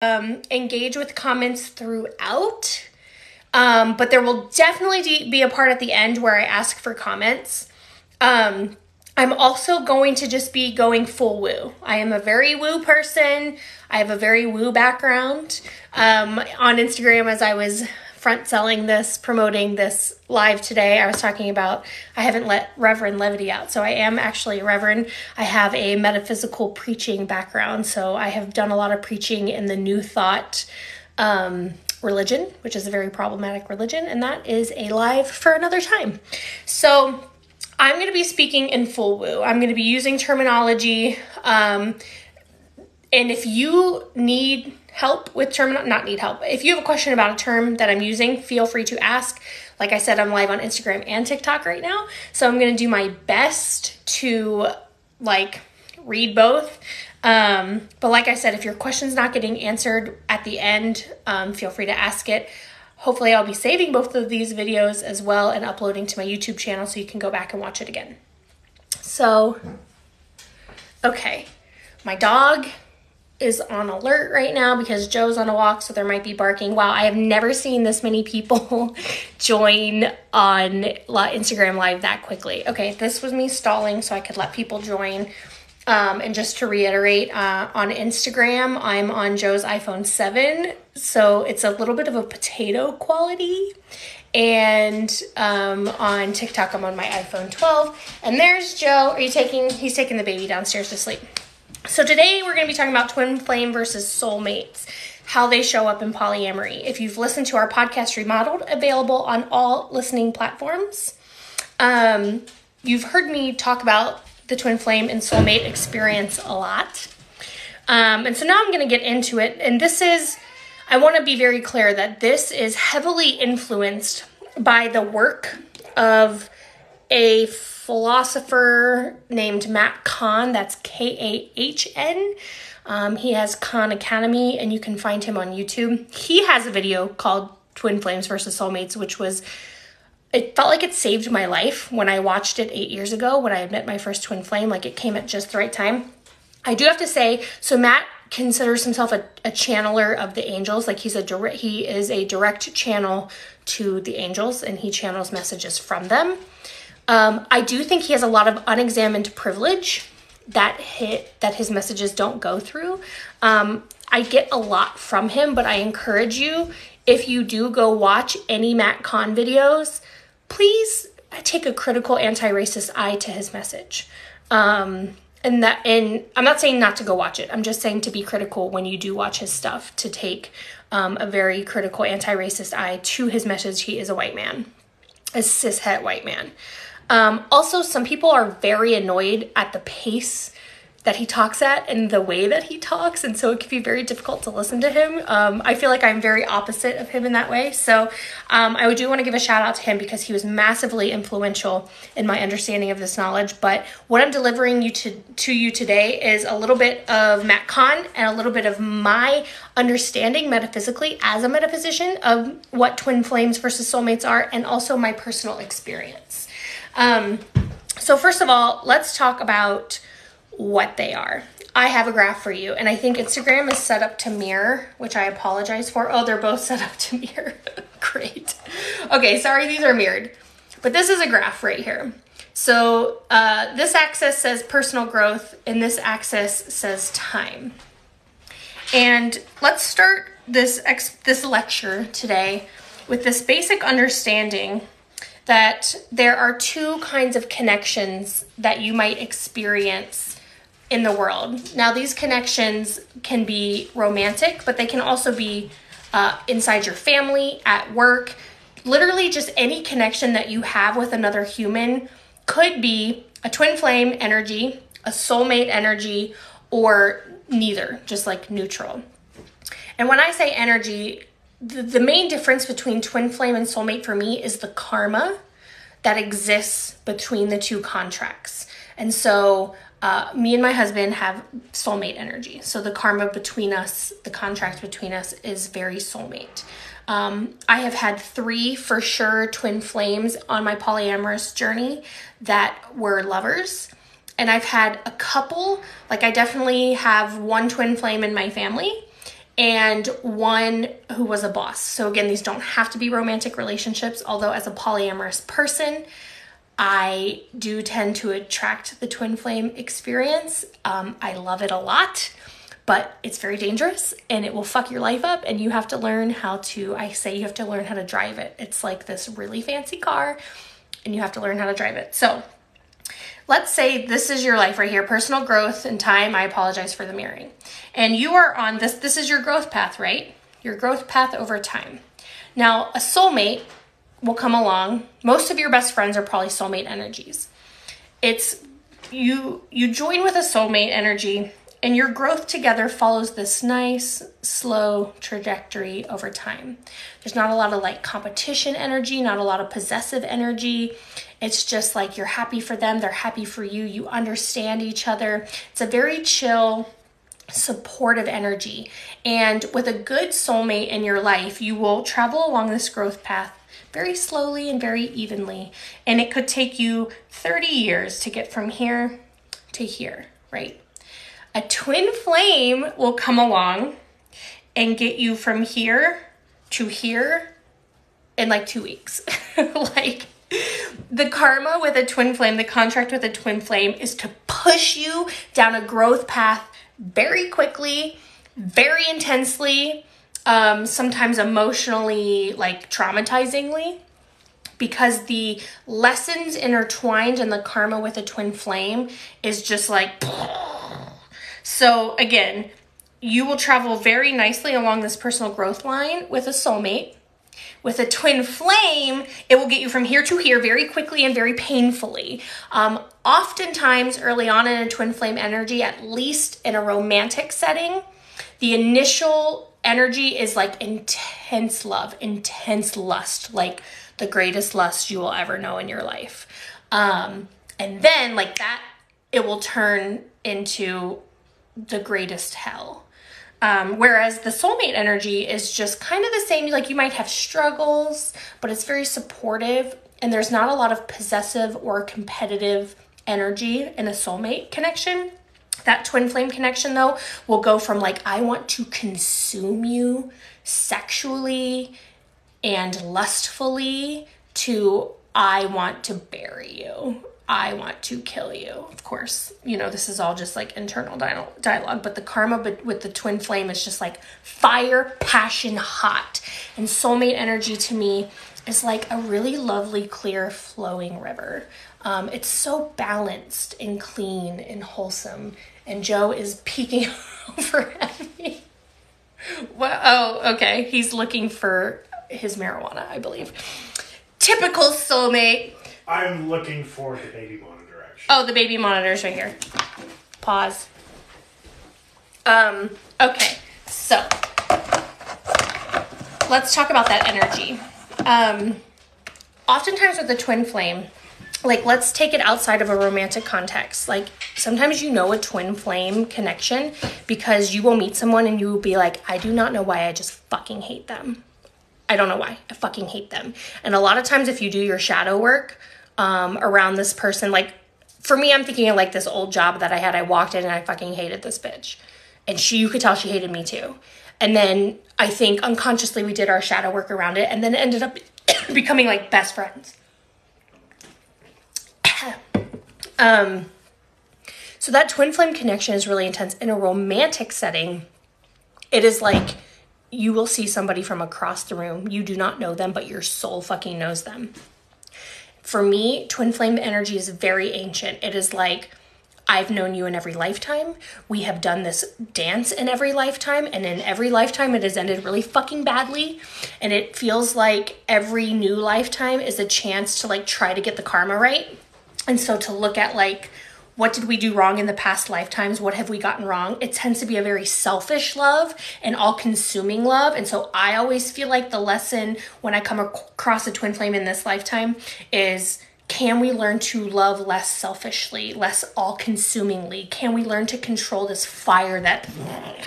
engage with comments throughout, but there will definitely be a part at the end where I ask for comments. I'm also going to just be going full woo. I am a very woo person. I have a very woo background. On Instagram, as I was promoting this live today, I was talking about, I haven't let Reverend Levity out. So I am actually a Reverend. I have a metaphysical preaching background. So I have done a lot of preaching in the New Thought religion, which is a very problematic religion. And that is a live for another time. So I'm going to be speaking in full woo. I'm going to be using terminology. And if you need help with if you have a question about a term that I'm using, feel free to ask. Like I said, I'm live on Instagram and TikTok right now. So I'm going to do my best to read both. But like I said, if your question's not getting answered at the end, feel free to ask it. Hopefully I'll be saving both of these videos as well and uploading to my YouTube channel so you can go back and watch it again. So, okay, my dog is on alert right now because Joe's on a walk, so there might be barking. Wow, I have never seen this many people join on Instagram Live that quickly. Okay, this was me stalling so I could let people join. And just to reiterate, on Instagram, I'm on Joe's iPhone 7, so it's a little bit of a potato quality. And on TikTok, I'm on my iPhone 12. And there's Joe. He's taking the baby downstairs to sleep. So today we're going to be talking about twin flame versus soulmates, how they show up in polyamory. If you've listened to our podcast Remodeled, available on all listening platforms, you've heard me talk about the twin flame and soulmate experience a lot. And so now I'm going to get into it. And I want to be very clear that this is heavily influenced by the work of a philosopher named Matt Kahn. That's Kahn. He has Kahn Academy, and you can find him on YouTube. He has a video called Twin Flames versus Soulmates, it felt like it saved my life when I watched it 8 years ago when I had met my first twin flame. It came at just the right time. I do have to say, so Matt considers himself a channeler of the angels. He is a direct channel to the angels, and he channels messages from them. I do think he has a lot of unexamined privilege that his messages don't go through. I get a lot from him, but I encourage you, if you do go watch any Matt Kahn videos, please take a critical anti-racist eye to his message. And I'm not saying not to go watch it. I'm just saying to be critical when you do watch his stuff, to take a very critical anti-racist eye to his message. He is a white man, a cishet white man. Also, some people are very annoyed at the pace that he talks at and the way that he talks, and so it can be very difficult to listen to him. I feel like I'm very opposite of him in that way, so I do want to give a shout out to him because he was massively influential in my understanding of this knowledge. But what I'm delivering to you today is a little bit of Matt Kahn and a little bit of my understanding metaphysically as a metaphysician of what twin flames versus soulmates are, and also my personal experience. So first of all, let's talk about what they are. I have a graph for you, and I think Instagram is set up to mirror, which I apologize for. Oh, they're both set up to mirror. Great. Okay, sorry, these are mirrored. But this is a graph right here. So this axis says personal growth, and this axis says time. And let's start this lecture today with this basic understanding that there are two kinds of connections that you might experience in the world. Now, these connections can be romantic, but they can also be inside your family, at work. Literally just any connection that you have with another human could be a twin flame energy, a soulmate energy, or neither, just like neutral. And when I say energy, the main difference between twin flame and soulmate for me is the karma that exists between the two contracts. And so me and my husband have soulmate energy. So the karma between us, the contract between us, is very soulmate. I have had 3 for sure twin flames on my polyamorous journey that were lovers. And I've had a couple, I definitely have 1 twin flame in my family. and one who was a boss. So again, these don't have to be romantic relationships, although as a polyamorous person, I do tend to attract the twin flame experience. I love it a lot, but it's very dangerous and it will fuck your life up, and you have to learn how to, I say you have to learn how to drive it. It's like this really fancy car and you have to learn how to drive it. So let's say this is your life right here, personal growth and time. I apologize for the mirroring. And you are on this is your growth path, right? Your growth path over time. Now, a soulmate will come along. Most of your best friends are probably soulmate energies. It's you join with a soulmate energy, and your growth together follows this nice, slow trajectory over time. There's not a lot of like competition energy, not a lot of possessive energy. It's just like you're happy for them, they're happy for you, you understand each other. It's a very chill, supportive energy. And with a good soulmate in your life, you will travel along this growth path very slowly and very evenly. And it could take you 30 years to get from here to here, right? A twin flame will come along and get you from here to here in like 2 weeks. Like the karma with a twin flame, the contract with a twin flame is to push you down a growth path very quickly, very intensely, sometimes emotionally, like traumatizingly, because the lessons intertwined in the karma with a twin flame is just like... So again, you will travel very nicely along this personal growth line with a soulmate. With a twin flame, it will get you from here to here very quickly and very painfully. Oftentimes early on in a twin flame energy, at least in a romantic setting, the initial energy is like intense love, intense lust, like the greatest lust you will ever know in your life. And then like that, it will turn into the greatest hell. Whereas the soulmate energy is just kind of the same. Like you might have struggles, but it's very supportive, and there's not a lot of possessive or competitive energy in a soulmate connection. That twin flame connection though will go from like, I want to consume you sexually and lustfully to I want to bury you. I want to kill you. Of course, you know, this is all just like internal dialogue, but the karma with the twin flame is just like fire, passion, hot. And soulmate energy to me is like a really lovely, clear, flowing river. It's so balanced and clean and wholesome. And Joe is peeking over at me. Well, oh, okay. He's looking for his marijuana, I believe. Typical soulmate. I'm looking for the baby monitor, actually. Oh, the baby monitor's right here. Pause. Okay, so let's talk about that energy. Oftentimes with the twin flame, like let's take it outside of a romantic context. Like sometimes you know a twin flame connection because you will meet someone and you will be like, I do not know why, I just fucking hate them. I don't know why, I fucking hate them. And a lot of times if you do your shadow work, around this person, like for me, I'm thinking of like this old job that I had. I walked in and I fucking hated this bitch, and you could tell she hated me too. And then I think unconsciously we did our shadow work around it, and then it ended up becoming like best friends. So that twin flame connection is really intense. In a romantic setting, it is like you will see somebody from across the room. You do not know them, but your soul fucking knows them. For me, twin flame energy is very ancient. It is like, I've known you in every lifetime. We have done this dance in every lifetime. And in every lifetime, it has ended really fucking badly. And it feels like every new lifetime is a chance to like try to get the karma right. And so to look at like, what did we do wrong in the past lifetimes? What have we gotten wrong? It tends to be a very selfish love and all-consuming love. And so I always feel like the lesson when I come across a twin flame in this lifetime is, can we learn to love less selfishly, less all-consumingly? Can we learn to control this fire that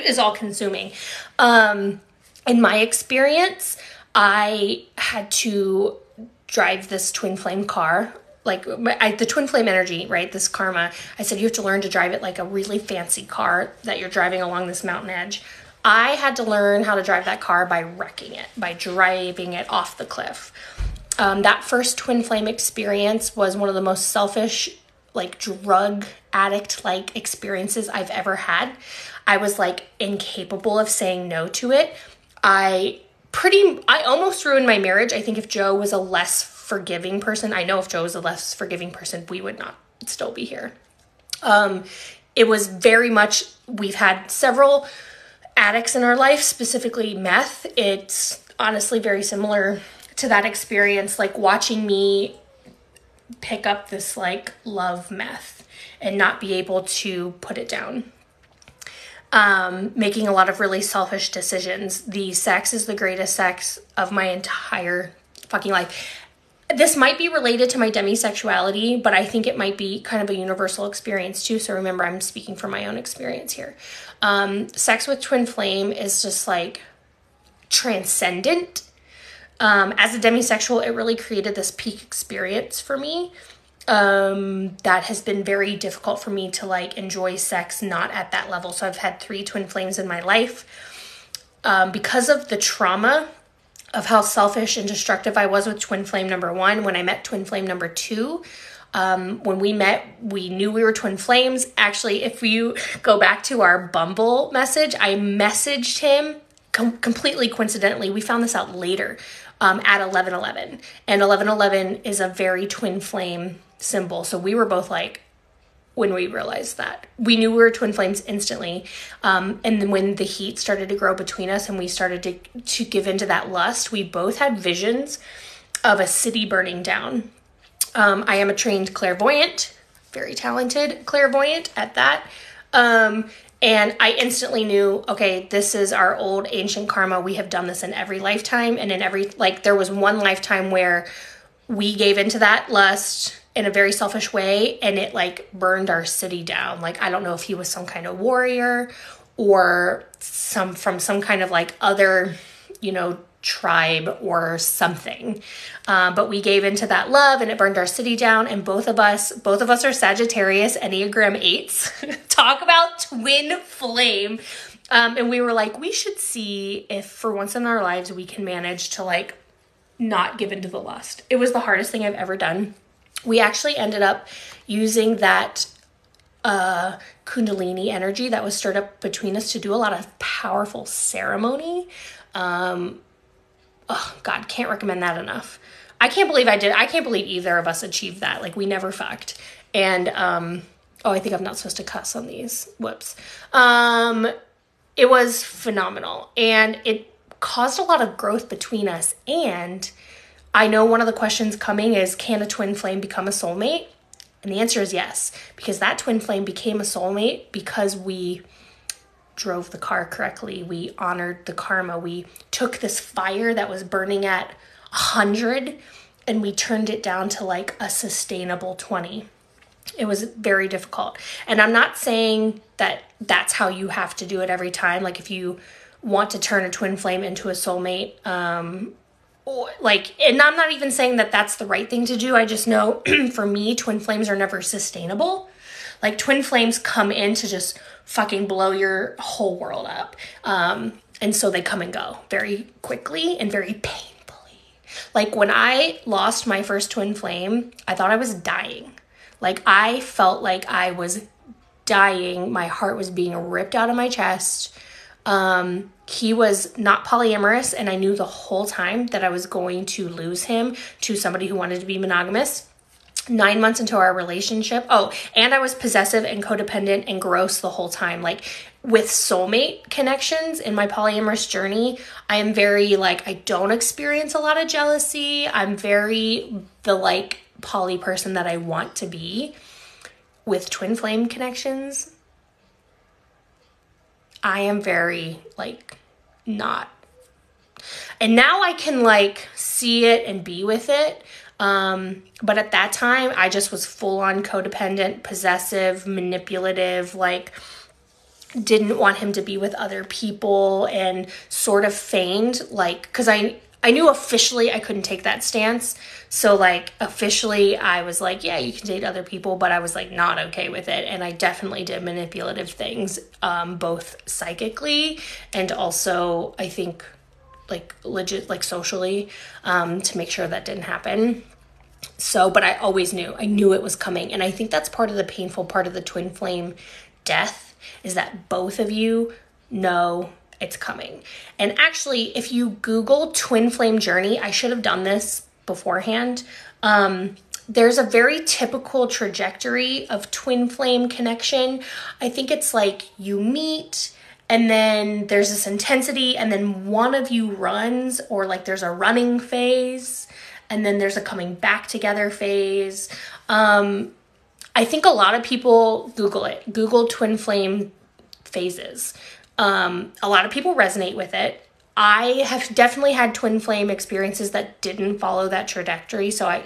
is all-consuming? In my experience, I had to drive this twin flame car. Like the twin flame energy, right? This karma. I said, you have to learn to drive it like a really fancy car that you're driving along this mountain edge. I had to learn how to drive that car by wrecking it, by driving it off the cliff. That first twin flame experience was one of the most selfish, like drug addict like experiences I've ever had. I was like incapable of saying no to it. I almost ruined my marriage. I think if Joe was a less forgiving person, I know if Joe was a less forgiving person, we would not still be here. It was very much, we've had several addicts in our life, specifically meth. It's honestly very similar to that experience, like watching me pick up this like love meth and not be able to put it down. Making a lot of really selfish decisions. The sex is the greatest sex of my entire fucking life. This might be related to my demisexuality, but I think it might be kind of a universal experience too. So remember, I'm speaking from my own experience here. Sex with twin flame is just like transcendent. As a demisexual, it really created this peak experience for me. That has been very difficult for me to like enjoy sex not at that level. So I've had 3 twin flames in my life. Because of the trauma of how selfish and destructive I was with twin flame number 1, when I met twin flame number 2, when we met, we knew we were twin flames. Actually, if you go back to our Bumble message, I messaged him completely coincidentally. We found this out later, at 11:11, and 11:11 is a very twin flame symbol. So we were both like, when we realized that, we knew we were twin flames instantly. And then when the heat started to grow between us and we started to give into that lust, we both had visions of a city burning down. I am a trained clairvoyant, very talented clairvoyant at that. And I instantly knew, okay, this is our old ancient karma. We have done this in every lifetime. And in every, like, there was one lifetime where we gave into that lust in a very selfish way, and it like burned our city down. Like, I don't know if he was some kind of warrior or from some kind of like other, tribe or something. But we gave into that love and it burned our city down. And both of us are Sagittarius, Enneagram 8s. Talk about twin flame. And we were like, we should see if for once in our lives we can manage to like not give into the lust. It was the hardest thing I've ever done. We actually ended up using that Kundalini energy that was stirred up between us to do a lot of powerful ceremony. Oh God, can't recommend that enough. I can't believe I did. I can't believe either of us achieved that. Like, we never fucked. And, I think I'm not supposed to cuss on these. Whoops. It was phenomenal, and it caused a lot of growth between us. And I know one of the questions coming is, can a twin flame become a soulmate? And the answer is yes, because that twin flame became a soulmate because we drove the car correctly. We honored the karma. We took this fire that was burning at 100 and we turned it down to like a sustainable 20. It was very difficult. And I'm not saying that that's how you have to do it every time. Like, if you want to turn a twin flame into a soulmate, and I'm not even saying that that's the right thing to do. I just know for me, twin flames are never sustainable. Like, twin flames come in to just fucking blow your whole world up. And so they come and go very quickly and very painfully. Like, when I lost my first twin flame, I thought I was dying. Like, I felt like I was dying. My heart was being ripped out of my chest. He was not polyamorous, and I knew the whole time that I was going to lose him to somebody who wanted to be monogamous. 9 months into our relationship. Oh, and I was possessive and codependent and gross the whole time. Like, with soulmate connections in my polyamorous journey, I am very like, I don't experience a lot of jealousy. I'm very the like poly person that I want to be. With twin flame connections, I am very like not. And now I can like see it and be with it. But at that time, I just was full on codependent, possessive, manipulative, like didn't want him to be with other people, and sort of feigned like, cause I I knew officially I couldn't take that stance. So like officially I was like, yeah, you can date other people, but I was like not okay with it. And I definitely did manipulative things, both psychically and also I think like legit, like socially, to make sure that didn't happen. So, but I always knew, I knew it was coming. And I think that's part of the painful part of the twin flame death is that both of you know it's coming. And actually, if you Google twin flame journey, I should have done this beforehand. There's a very typical trajectory of twin flame connection. I think it's like you meet and then there's this intensity and then one of you runs, or like there's a running phase and then there's a coming back together phase. I think a lot of people Google it. Google twin flame phases. A lot of people resonate with it. I have definitely had twin flame experiences that didn't follow that trajectory. So I,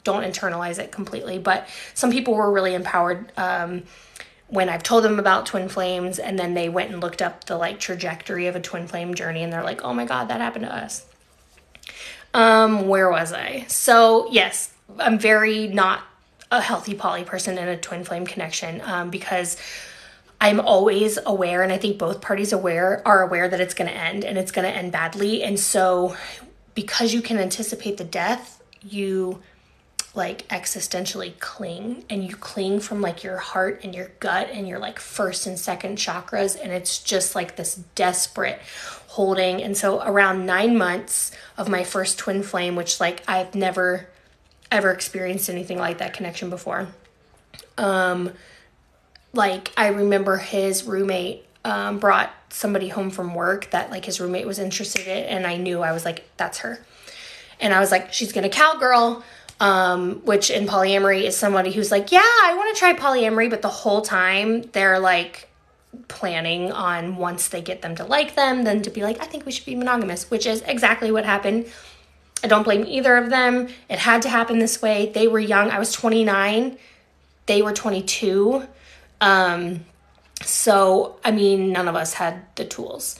don't internalize it completely. But some people were really empowered when I've told them about twin flames, and then they went and looked up the like trajectory of a twin flame journey, and they're like, oh my God, that happened to us. Where was I? So yes, I'm very not a healthy poly person in a twin flame connection, because I'm always aware, and I think both parties are aware that it's going to end, and it's going to end badly. And so because you can anticipate the death, you like existentially cling, and you cling from like your heart and your gut and your like first and second chakras. And it's just like this desperate holding. And so around 9 months of my first twin flame, which like I've never ever experienced anything like that connection before. Like I remember his roommate brought somebody home from work that like his roommate was interested in, and I knew, I was like, that's her. And I was like, she's gonna cowgirl, which in polyamory is somebody who's like, yeah, I want to try polyamory, but the whole time they're like planning on, once they get them to like them, then to be like, I think we should be monogamous, which is exactly what happened. I don't blame either of them. It had to happen this way. They were young. I was 29. They were 22. So, I mean, none of us had the tools.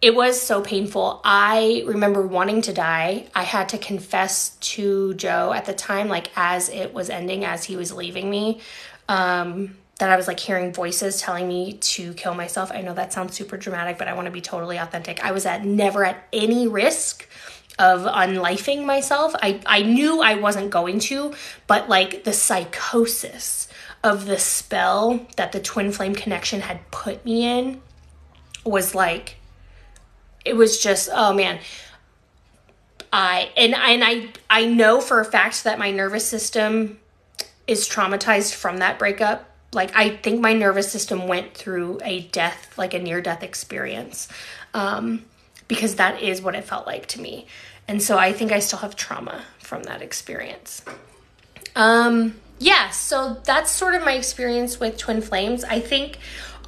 It was so painful. I remember wanting to die. I had to confess to Joe at the time, like as it was ending, as he was leaving me, that I was like hearing voices telling me to kill myself. I know that sounds super dramatic, but I want to be totally authentic. I was never at any risk of unlifing myself. I knew I wasn't going to, but like the psychosis of the spell that the twin flame connection had put me in was like, it was just, oh man. I know for a fact that my nervous system is traumatized from that breakup. Like I think my nervous system went through a death, like a near-death experience, because that is what it felt like to me. And so I think I still have trauma from that experience. Yeah, so that's sort of my experience with twin flames. I think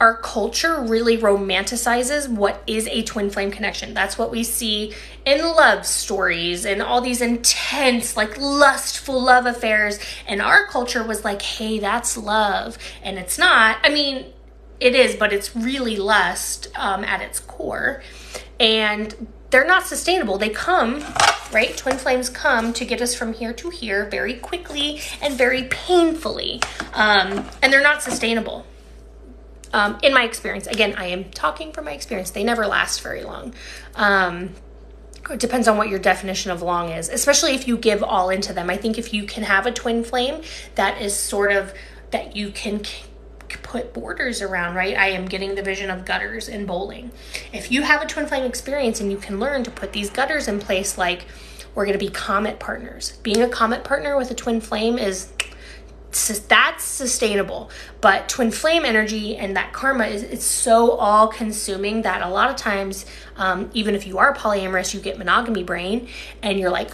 our culture really romanticizes what is a twin flame connection. That's what we see in love stories and all these intense, like lustful love affairs. And our culture was like, hey, that's love. And it's not. I mean, it is, but it's really lust at its core. And they're not sustainable. They come, right? Twin flames come to get us from here to here very quickly and very painfully. And they're not sustainable. In my experience, again, I am talking from my experience. They never last very long. It depends on what your definition of long is, especially if you give all into them. I think if you can have a twin flame that is sort of, that you can put borders around, right? I am getting the vision of gutters in bowling. If you have a twin flame experience and you can learn to put these gutters in place, like we're going to be comet partners. Being a comet partner with a twin flame that's sustainable. But twin flame energy and that karma it's so all consuming that a lot of times, even if you are polyamorous, you get monogamy brain and you're like,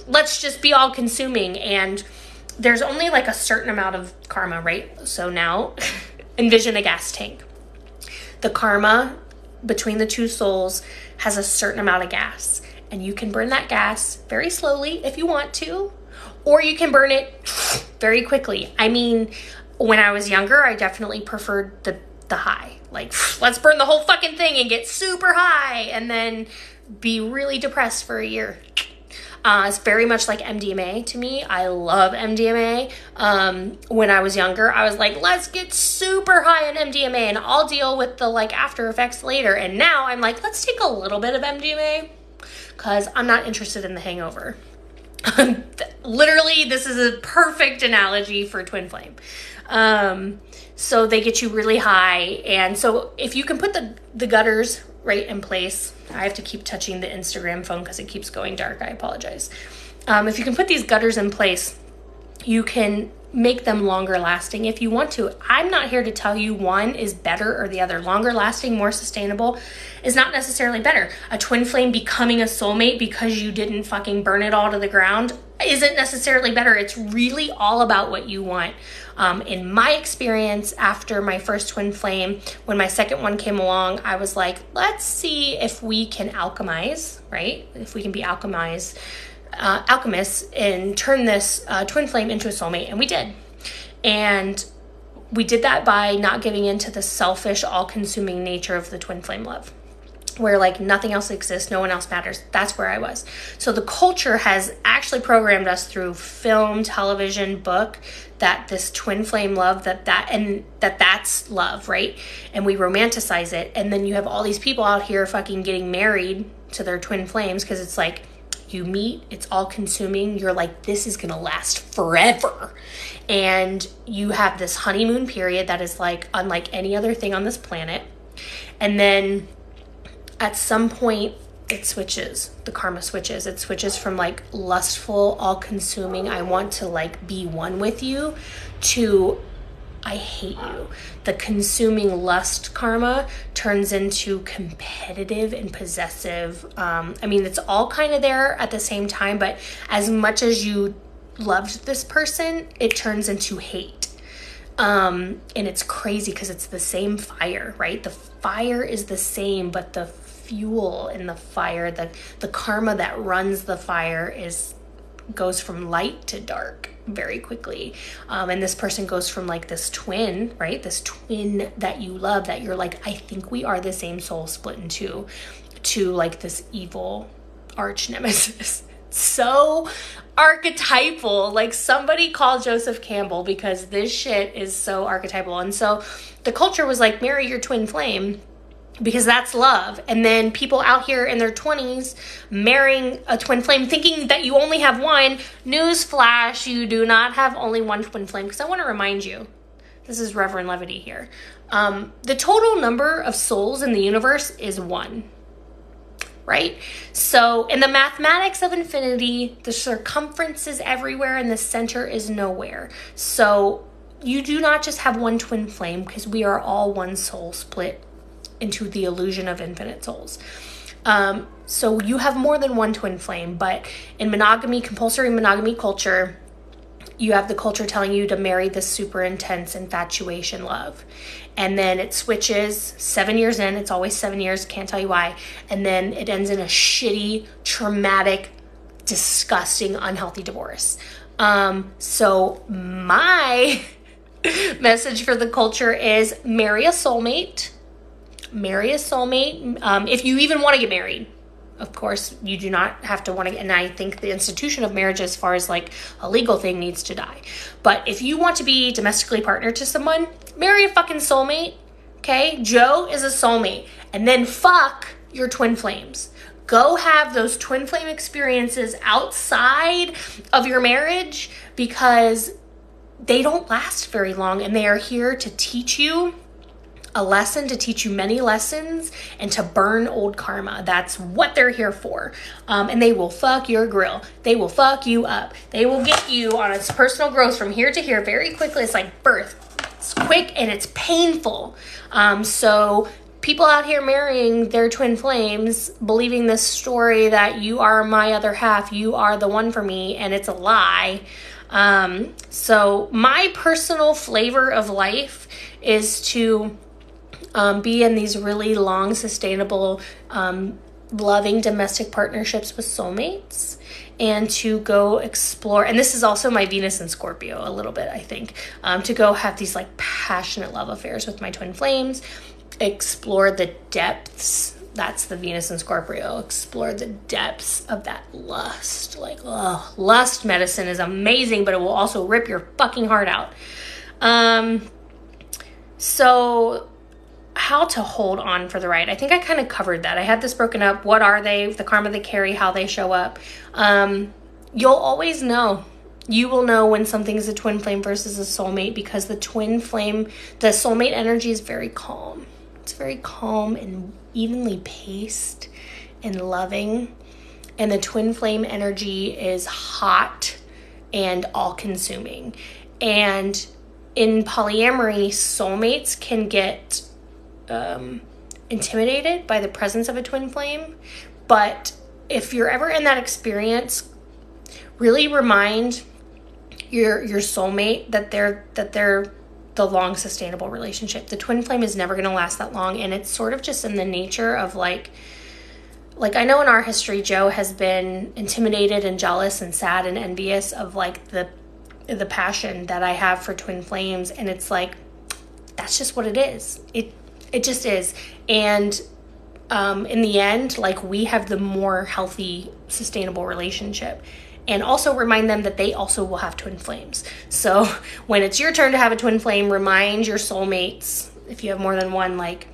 let's just be all consuming. And there's only like a certain amount of karma, right? So now envision a gas tank. The karma between the two souls has a certain amount of gas, and you can burn that gas very slowly if you want to, or you can burn it very quickly. I mean, when I was younger, I definitely preferred the high. Like, let's burn the whole fucking thing and get super high and then be really depressed for a year. It's very much like MDMA to me. I love MDMA. When I was younger, I was like, let's get super high on MDMA and I'll deal with the like after effects later. And now I'm like, let's take a little bit of MDMA because I'm not interested in the hangover. Literally, this is a perfect analogy for twin flame. So they get you really high. And so if you can put the gutters right in place, I have to keep touching the Instagram phone because it keeps going dark. I apologize. If you can put these gutters in place, you can make them longer lasting if you want to. I'm not here to tell you one is better or the other. Longer lasting, more sustainable is not necessarily better. A twin flame becoming a soulmate because you didn't fucking burn it all to the ground isn't necessarily better. It's really all about what you want. In my experience, after my first twin flame, when my second one came along, I was like, let's see if we can alchemize, right? If we can be alchemists and turn this twin flame into a soulmate. And we did. And we did that by not giving into the selfish, all-consuming nature of the twin flame love, where like nothing else exists, no one else matters. That's where I was. So the culture has actually programmed us through film, television, book, that this twin flame love, that's love, right? And we romanticize it. And then you have all these people out here fucking getting married to their twin flames because it's like, you meet, it's all consuming. You're like, this is gonna last forever. And you have this honeymoon period that is like unlike any other thing on this planet. And then at some point it switches, the karma switches. It switches from like lustful, all consuming, I want to like be one with you, to I hate you. The consuming lust karma turns into competitive and possessive. I mean, it's all kind of there at the same time, but as much as you loved this person, it turns into hate. And it's crazy because it's the same fire, right? The fire is the same, but the fuel in the fire, the karma that runs the fire goes from light to dark very quickly. And this person goes from like this twin, right? This twin that you love, that you're like, I think we are the same soul split in two, to like this evil arch nemesis. So archetypal. Like somebody call Joseph Campbell because this shit is so archetypal. And so the culture was like, marry your twin flame, because that's love. And then people out here in their 20s marrying a twin flame thinking that you only have one. Newsflash, you do not have only one twin flame. Because I want to remind you, this is Reverend Levity here. The total number of souls in the universe is one, right? So in the mathematics of infinity, the circumference is everywhere and the center is nowhere. So you do not just have one twin flame, because we are all one soul split into the illusion of infinite souls. So you have more than one twin flame, but in monogamy, compulsory monogamy culture, you have the culture telling you to marry this super intense infatuation love. And then it switches 7 years in, it's always 7 years, can't tell you why. And then it ends in a shitty, traumatic, disgusting, unhealthy divorce. So my message for the culture is marry a soulmate. Marry a soulmate. If you even want to get married, of course, you do not have to want to. And I think the institution of marriage, as far as like a legal thing, needs to die. But if you want to be domestically partnered to someone, marry a fucking soulmate. Okay, Joe is a soulmate, and then fuck your twin flames. Go have those twin flame experiences outside of your marriage, because they don't last very long, and they are here to teach you a lesson, to teach you many lessons, and to burn old karma. That's what they're here for. And they will fuck your grill. They will fuck you up. They will get you on its personal growth from here to here very quickly. It's like birth. It's quick and it's painful. So people out here marrying their twin flames, believing this story that you are my other half, you are the one for me, and it's a lie. So my personal flavor of life is to be in these really long, sustainable, loving domestic partnerships with soulmates, and to go explore. And this is also my Venus and Scorpio a little bit, I think, to go have these like passionate love affairs with my twin flames, explore the depths. That's the Venus and Scorpio. Explore the depths of that lust. Like, oh, lust medicine is amazing, but it will also rip your fucking heart out. So how to hold on for the right. I think I kind of covered that. I had this broken up. What are they? The karma they carry, how they show up. You'll always know. You will know when something is a twin flame versus a soulmate, because the twin flame, the soulmate energy is very calm. It's very calm and evenly paced and loving. And the twin flame energy is hot and all-consuming. And in polyamory, soulmates can get intimidated by the presence of a twin flame. But if you're ever in that experience, really remind your soulmate that they're the long sustainable relationship. The twin flame is never going to last that long, and it's sort of just in the nature of like I know in our history Joe has been intimidated and jealous and sad and envious of like the passion that I have for twin flames, and it's like that's just what it is. It just is. And in the end, like, we have the more healthy, sustainable relationship. And also remind them that they also will have twin flames. So when it's your turn to have a twin flame, remind your soulmates, if you have more than one, like,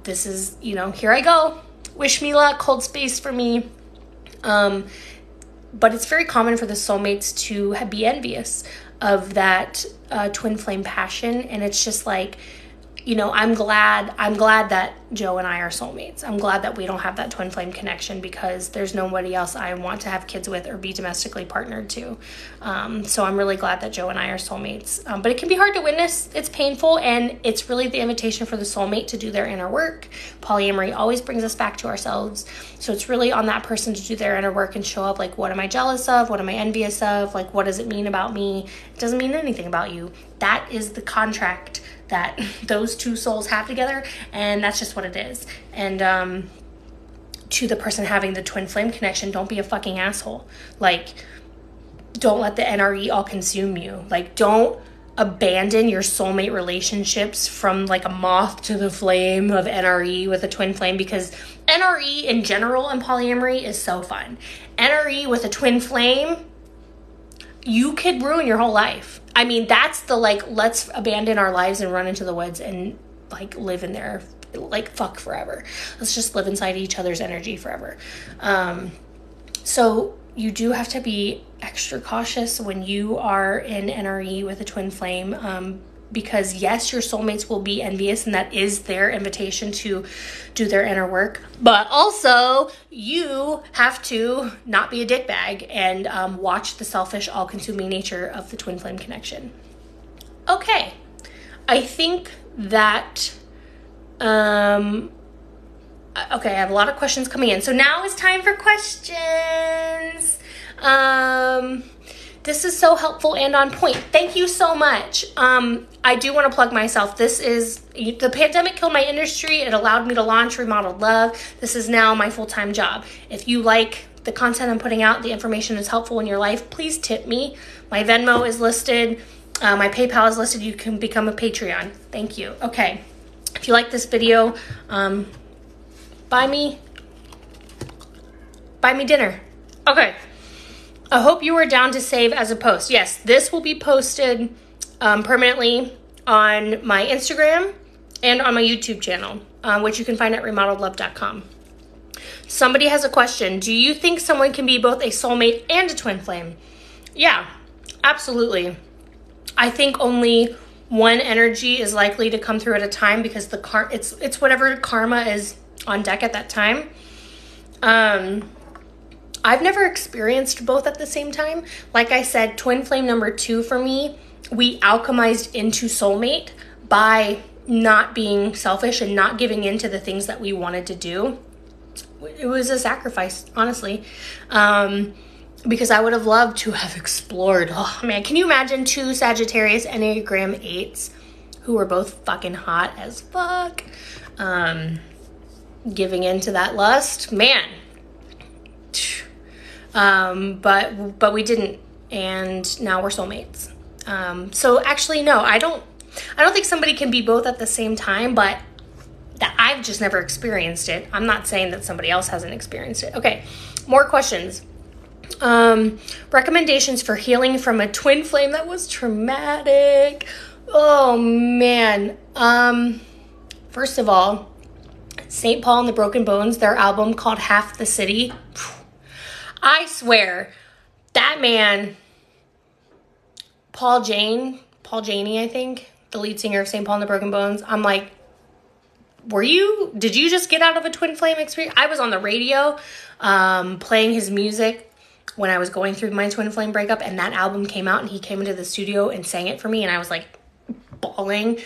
this is, here I go. Wish me luck, hold space for me. But it's very common for the soulmates to be envious of that twin flame passion. And it's just like, I'm glad that Joe and I are soulmates. I'm glad that we don't have that twin flame connection, because there's nobody else I want to have kids with or be domestically partnered to. So I'm really glad that Joe and I are soulmates. But it can be hard to witness. It's painful, and it's really the invitation for the soulmate to do their inner work. Polyamory always brings us back to ourselves. So it's really on that person to do their inner work and show up like, what am I jealous of? What am I envious of? Like, what does it mean about me? It doesn't mean anything about you. That is the contract that those two souls have together, and that's just what it is. And to the person having the twin flame connection, don't be a fucking asshole. Like, don't let the NRE all consume you. Like, don't abandon your soulmate relationships from like a moth to the flame of NRE with a twin flame, because NRE in general in polyamory is so fun. NRE with a twin flame, you could ruin your whole life. I mean, that's the, like, let's abandon our lives and run into the woods and, like, live in there, like, fuck forever. Let's just live inside each other's energy forever. So you do have to be extra cautious when you are in NRE with a twin flame, because yes, your soulmates will be envious, and that is their invitation to do their inner work. But also, you have to not be a dickbag and watch the selfish, all-consuming nature of the twin flame connection. Okay, I think that, okay, I have a lot of questions coming in. So now it's time for questions. This is so helpful and on point. Thank you so much. I do want to plug myself. The pandemic killed my industry. It allowed me to launch Remodeled Love. This is now my full-time job. If you like the content I'm putting out, the information is helpful in your life, please tip me. My Venmo is listed. My PayPal is listed. You can become a Patreon. Thank you. Okay. If you like this video, buy me dinner. Okay. I hope you are down to save as a post. Yes, this will be posted permanently on my Instagram and on my YouTube channel, which you can find at remodeledlove.com. Somebody has a question. Do you think someone can be both a soulmate and a twin flame? Yeah, absolutely. I think only one energy is likely to come through at a time, because it's whatever karma is on deck at that time. I've never experienced both at the same time. Like I said, twin flame number 2 for me, we alchemized into soulmate by not being selfish and not giving in to the things that we wanted to do. It was a sacrifice, honestly, because I would have loved to have explored. Oh man, can you imagine 2 Sagittarius Enneagram 8s who were both fucking hot as fuck, giving into that lust? Man. But we didn't, and now we're soulmates. So actually, no, I don't think somebody can be both at the same time, but that I've just never experienced it. I'm not saying that somebody else hasn't experienced it. Okay, more questions. Recommendations for healing from a twin flame that was traumatic. Oh man. First of all, St. Paul and the Broken Bones, their album called Half the City. I swear, that man, Paul Janey, I think, the lead singer of St. Paul and the Broken Bones, I'm like, did you just get out of a twin flame experience? I was on the radio playing his music when I was going through my twin flame breakup, and that album came out, and he came into the studio and sang it for me, and I was like bawling.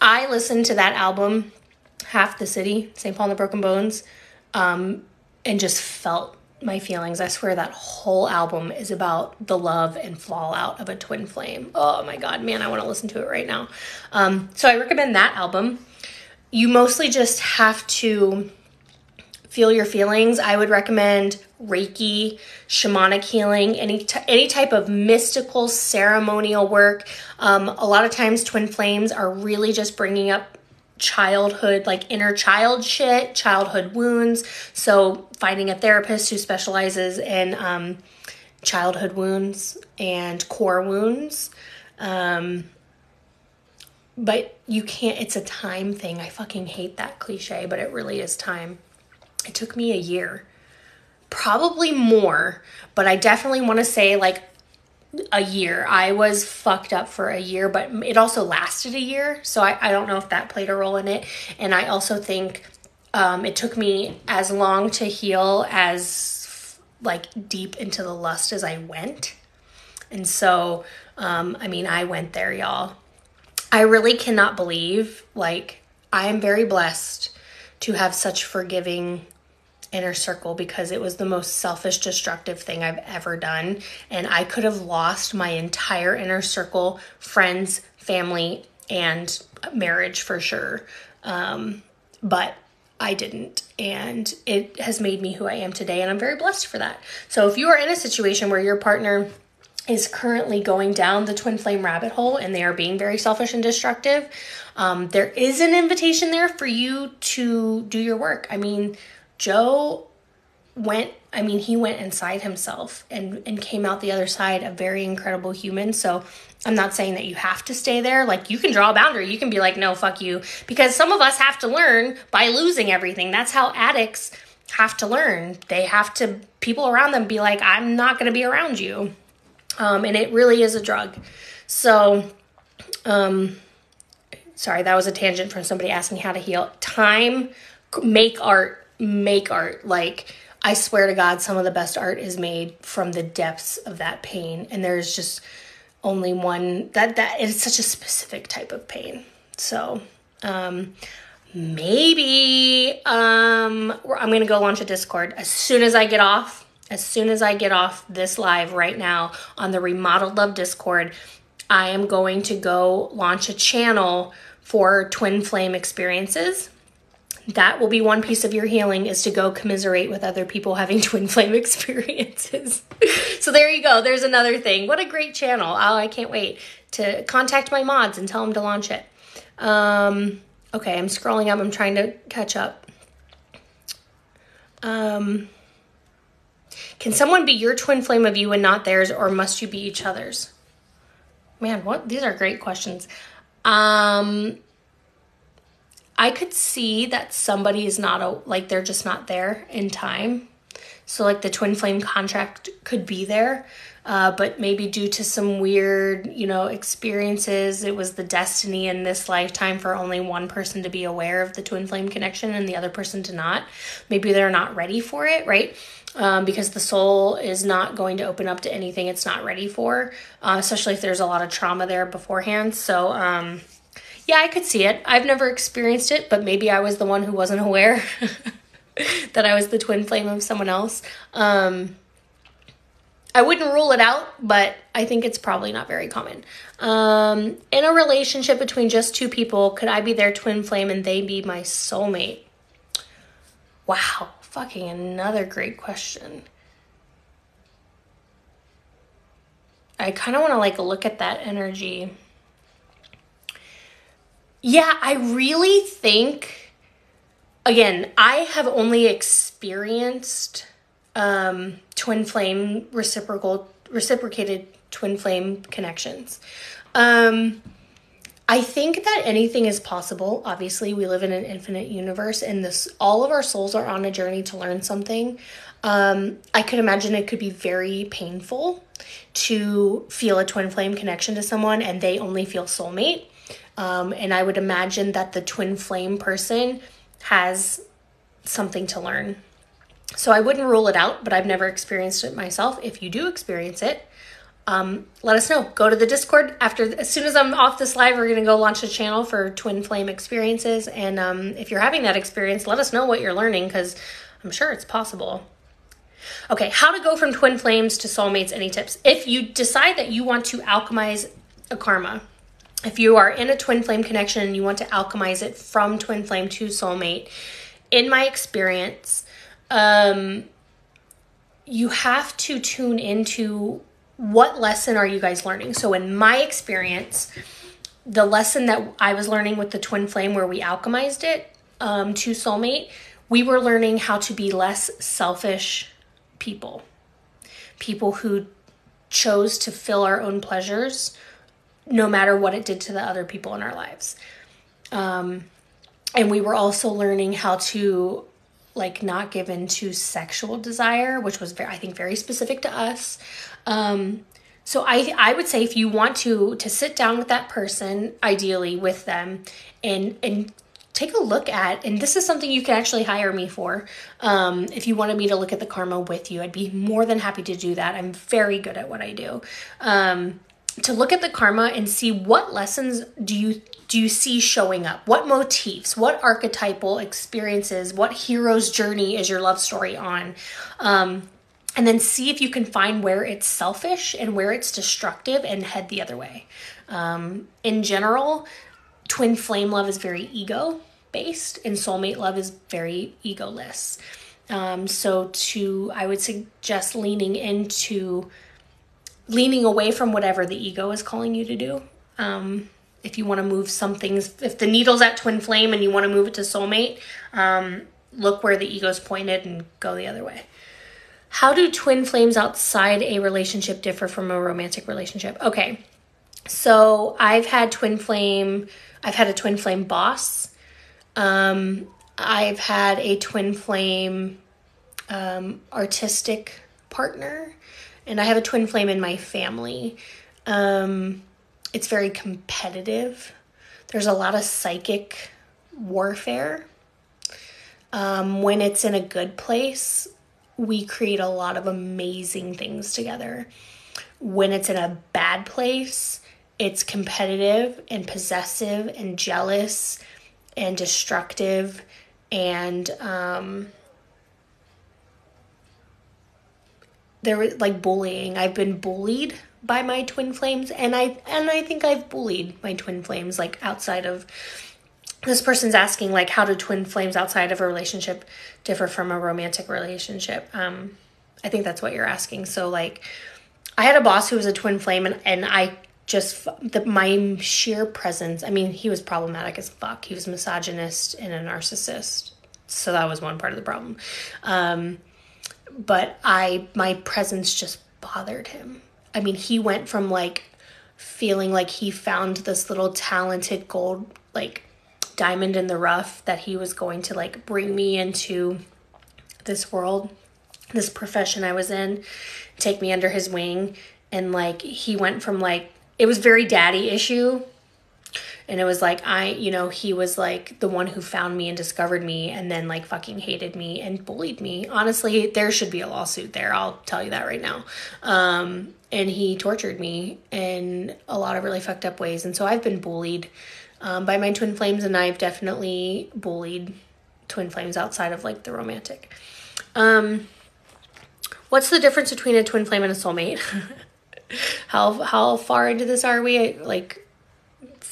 I listened to that album, Half the City, St. Paul and the Broken Bones, and just felt my feelings. I swear that whole album is about the love and fallout of a twin flame. Oh my God, man, I want to listen to it right now. So I recommend that album. You mostly just have to feel your feelings. I would recommend Reiki, shamanic healing, any type of mystical ceremonial work. A lot of times twin flames are really just bringing up childhood, like inner child shit, childhood wounds. So finding a therapist who specializes in childhood wounds and core wounds. But you can't, it's a time thing. I fucking hate that cliche, but it really is time. It took me a year, probably more, but I definitely want to say like a year. I was fucked up for a year, but it also lasted a year. So I don't know if that played a role in it. And I also think it took me as long to heal as like deep into the lust as I went. And so, I went there, y'all. I really cannot believe, like, I am very blessed to have such forgiving inner circle, because it was the most selfish, destructive thing I've ever done. And I could have lost my entire inner circle, friends, family, and marriage for sure. But I didn't. And it has made me who I am today. And I'm very blessed for that. So if you are in a situation where your partner is currently going down the twin flame rabbit hole and they are being very selfish and destructive, there is an invitation there for you to do your work. I mean, Joe went inside himself and came out the other side a very incredible human. So I'm not saying that you have to stay there. Like, you can draw a boundary. You can be like, no, fuck you. Because some of us have to learn by losing everything. That's how addicts have to learn. They have to, people around them be like, I'm not going to be around you. And it really is a drug. So, sorry, that was a tangent from somebody asking how to heal. Time, make art. Like, I swear to God, some of the best art is made from the depths of that pain. And there's just only one, that it's such a specific type of pain. So, maybe, I'm going to go launch a Discord as soon as I get off this live right now on the Remodeled Love Discord. I am going to go launch a channel for twin flame experiences. That will be one piece of your healing, is to go commiserate with other people having twin flame experiences. So there you go. There's another thing. What a great channel. Oh, I can't wait to contact my mods and tell them to launch it. Okay, I'm scrolling up. I'm trying to catch up. Can someone be your twin flame of you and not theirs, or must you be each other's? Man, these are great questions. I could see that somebody is they're just not there in time. So like the twin flame contract could be there, but maybe due to some weird, experiences, it was the destiny in this lifetime for only one person to be aware of the twin flame connection and the other person to not. Maybe they're not ready for it, right? Because the soul is not going to open up to anything it's not ready for, especially if there's a lot of trauma there beforehand. So, yeah, I could see it. I've never experienced it, but maybe I was the one who wasn't aware that I was the twin flame of someone else. I wouldn't rule it out, but I think it's probably not very common. In a relationship between just two people, could I be their twin flame and they be my soulmate? Wow, fucking another great question. I kind of want to look at that energy. Yeah, I really think again, I have only experienced twin flame reciprocated twin flame connections. I think that anything is possible. Obviously, we live in an infinite universe, and all of our souls are on a journey to learn something. I could imagine it could be very painful to feel a twin flame connection to someone and they only feel soulmate. And I would imagine that the twin flame person has something to learn. So I wouldn't rule it out, but I've never experienced it myself. If you do experience it, let us know. Go to the Discord. As soon as I'm off this live, we're going to go launch a channel for twin flame experiences. And if you're having that experience, let us know what you're learning, because I'm sure it's possible. Okay, how to go from twin flames to soulmates, any tips? If you decide that you want to alchemize a karma, if you are in a twin flame connection and you want to alchemize it from twin flame to soulmate, in my experience, you have to tune into what lesson are you guys learning. So in my experience, the lesson that I was learning with the twin flame where we alchemized it to soulmate, we were learning how to be less selfish people who chose to fill our own pleasures no matter what it did to the other people in our lives. And we were also learning how to not give into sexual desire, which was I think very specific to us. So I would say if you want to sit down with that person, ideally with them, and take a look at, and this is something you can actually hire me for. If you wanted me to look at the karma with you, I'd be more than happy to do that. I'm very good at what I do. To look at the karma and see what lessons do you see showing up? What motifs, what archetypal experiences, what hero's journey is your love story on? And then see if you can find where it's selfish and where it's destructive and head the other way. In general, twin flame love is very ego-based and soulmate love is very egoless. I would suggest leaning away from whatever the ego is calling you to do. If you want to move some things, if the needle's at twin flame and you want to move it to soulmate, look where the ego's pointed and go the other way. How do twin flames outside a relationship differ from a romantic relationship? Okay, so I've had a twin flame boss. I've had a twin flame artistic partner, and I have a twin flame in my family. It's very competitive. There's a lot of psychic warfare. When it's in a good place, we create a lot of amazing things together. When it's in a bad place, it's competitive and possessive and jealous and destructive and there was bullying. I've been bullied by my twin flames, and I think I've bullied my twin flames outside of. This person's asking how do twin flames outside of a relationship differ from a romantic relationship? I think that's what you're asking. So I had a boss who was a twin flame, and I just my sheer presence. I mean, he was problematic as fuck. He was misogynist and a narcissist. So that was one part of the problem. But my presence just bothered him. I mean, he went from feeling like he found this little talented gold diamond in the rough that he was going to bring me into this world, this profession I was in, take me under his wing. And he went from it was very daddy issue. And it was he was the one who found me and discovered me, and then fucking hated me and bullied me. Honestly, there should be a lawsuit there. I'll tell you that right now. And he tortured me in a lot of really fucked up ways. And so I've been bullied by my twin flames, and I've definitely bullied twin flames outside of the romantic. What's the difference between a twin flame and a soulmate? How far into this are we?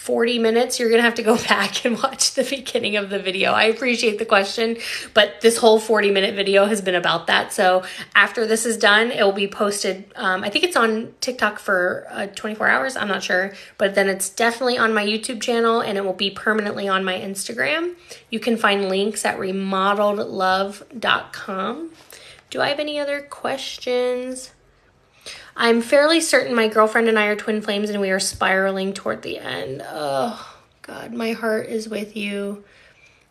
40 minutes, you're going to have to go back and watch the beginning of the video. I appreciate the question, but this whole 40-minute video has been about that. So after this is done, it will be posted. I think it's on TikTok for 24 hours. I'm not sure, but then it's definitely on my YouTube channel, and it will be permanently on my Instagram. You can find links at remodeledlove.com. Do I have any other questions? I'm fairly certain my girlfriend and I are twin flames and we are spiraling toward the end. Oh, God, my heart is with you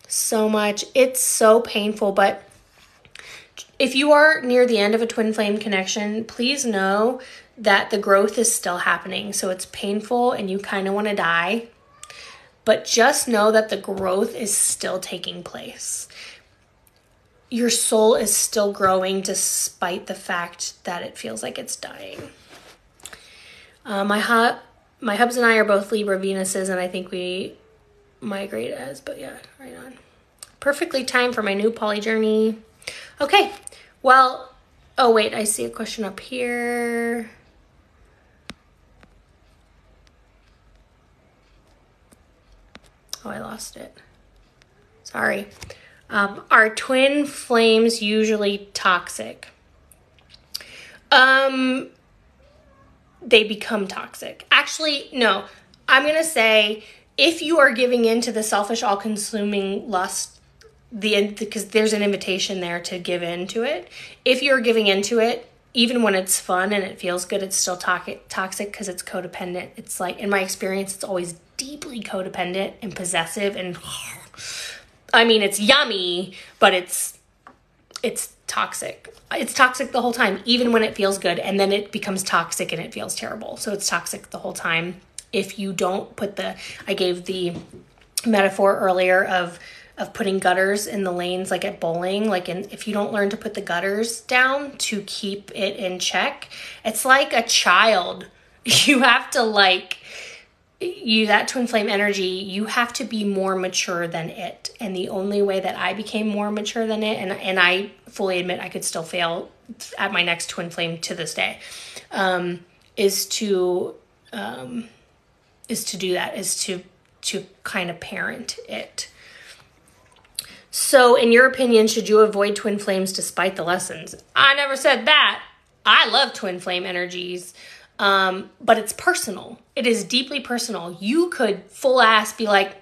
so much. It's so painful, but if you are near the end of a twin flame connection, please know that the growth is still happening. So it's painful and you kind of want to die, but just know that the growth is still taking place. Your soul is still growing despite the fact that it feels like it's dying. My hubs and I are both Libra Venuses, and I think we migrate as, but yeah, right on. Perfectly timed for my new poly journey. Okay, well, oh wait, I see a question up here. Oh, I lost it. Sorry. Are twin flames usually toxic? They become toxic. Actually, no. I'm going to say if you are giving in to the selfish, all-consuming lust, because there's an invitation there to give in to it. If you're giving into it, even when it's fun and it feels good, it's still toxic because it's codependent. It's like, in my experience, it's always deeply codependent and possessive and... I mean, it's yummy, but it's toxic. It's toxic the whole time, even when it feels good, and then it becomes toxic and it feels terrible. So it's toxic the whole time. If you don't put I gave the metaphor earlier of putting gutters in the lanes, like at bowling, if you don't learn to put the gutters down to keep it in check, it's like a child. You have to that twin flame energy, you have to be more mature than it. And the only way that I became more mature than it, and I fully admit I could still fail at my next twin flame to this day, is to do that, is to kind of parent it. So in your opinion, should you avoid twin flames despite the lessons? I never said that. I love twin flame energies. But it's personal. It is deeply personal. You could full ass be like,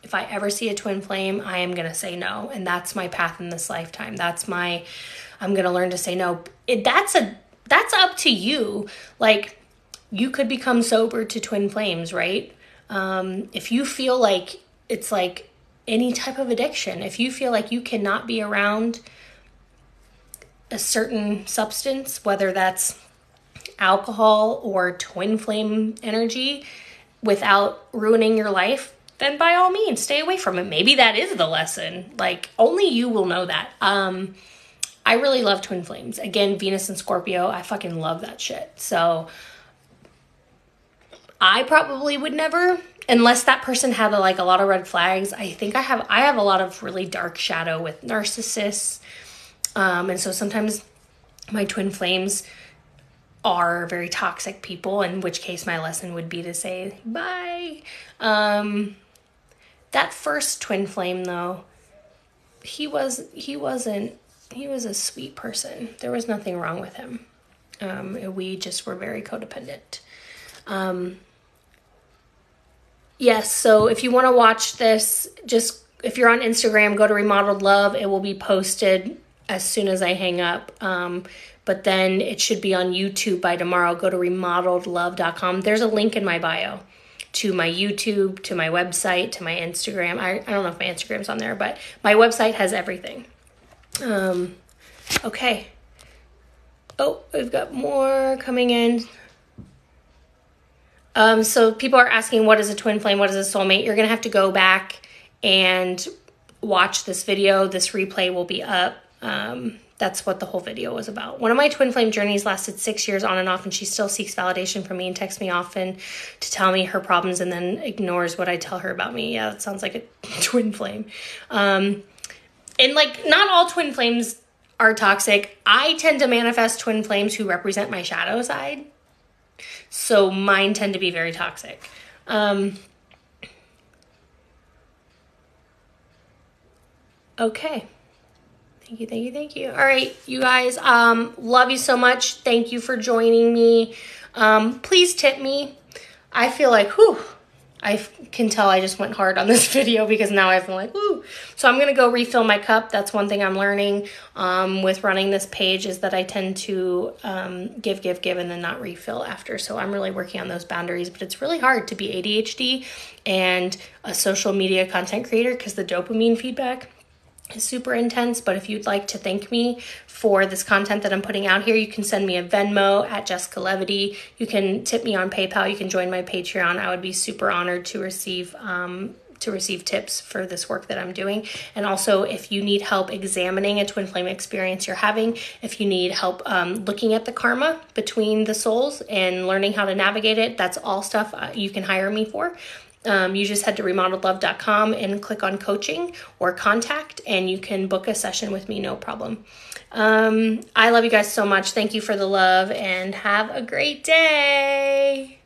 if I ever see a twin flame, I am going to say no. And that's my path in this lifetime. I'm going to learn to say no. That's up to you. Like, you could become sober to twin flames, right? If you feel like it's like any type of addiction, if you feel like you cannot be around a certain substance, whether that's alcohol or twin flame energy, without ruining your life, then by all means, stay away from it. Maybe that is the lesson. Like, only you will know that. I really love twin flames. Again, Venus and Scorpio, I fucking love that shit. So I probably would never, unless that person had a lot of red flags. I think I have a lot of really dark shadow with narcissists. And so sometimes my twin flames are very toxic people, in which case my lesson would be to say bye. That first twin flame though, he was a sweet person. There was nothing wrong with him. We just were very codependent. Yes, so if you want to watch this, just if you're on Instagram, go to Remodeled Love. It will be posted as soon as I hang up. But then it should be on YouTube by tomorrow. Go to remodeledlove.com. There's a link in my bio to my YouTube, to my website, to my Instagram. I don't know if my Instagram's on there, but my website has everything. Okay. Oh, we've got more coming in. So people are asking, what is a twin flame? What is a soulmate? You're going to have to go back and watch this video. This replay will be up. That's what the whole video was about. One of my twin flame journeys lasted 6 years on and off, and she still seeks validation from me and texts me often to tell me her problems and then ignores what I tell her about me. Yeah, that sounds like a twin flame. And not all twin flames are toxic. I tend to manifest twin flames who represent my shadow side. So mine tend to be very toxic. Okay. Thank you, thank you, thank you. All right, you guys, love you so much. Thank you for joining me. Please tip me. I feel like, whew, I can tell I just went hard on this video because now I feel like, whew. So I'm going to go refill my cup. That's one thing I'm learning with running this page is that I tend to give, and then not refill after. So I'm really working on those boundaries, but it's really hard to be ADHD and a social media content creator because the dopamine feedback is super intense. But if you'd like to thank me for this content that I'm putting out here, you can send me a Venmo at Jessica-levity. You can tip me on PayPal. You can join my Patreon. I would be super honored to receive tips for this work that I'm doing. And also, if you need help examining a twin flame experience you're having, if you need help looking at the karma between the souls and learning how to navigate it, that's all stuff you can hire me for. You just head to remodeledlove.com and click on coaching or contact, and you can book a session with me, no problem. I love you guys so much. Thank you for the love, and have a great day.